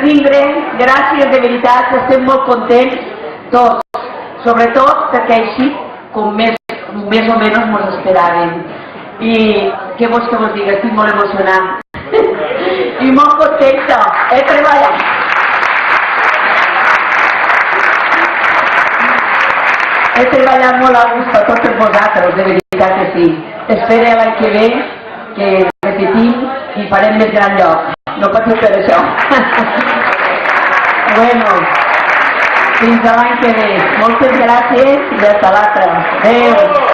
vindre, gràcies de veritat, estem molt contents, tots, sobretot perquè així com més o menys ens esperàvem. I què vols que vos digui, estic molt emocionant i molt contenta, he treballat. He treballat molt a gust a tots vosaltres, de veritat que sí. Espero l'any que ve que repetim i farem més gran lloc. No patiu per això. Bueno, fins a l'any que ve. Moltes gràcies i fins a l'altre. Adéu.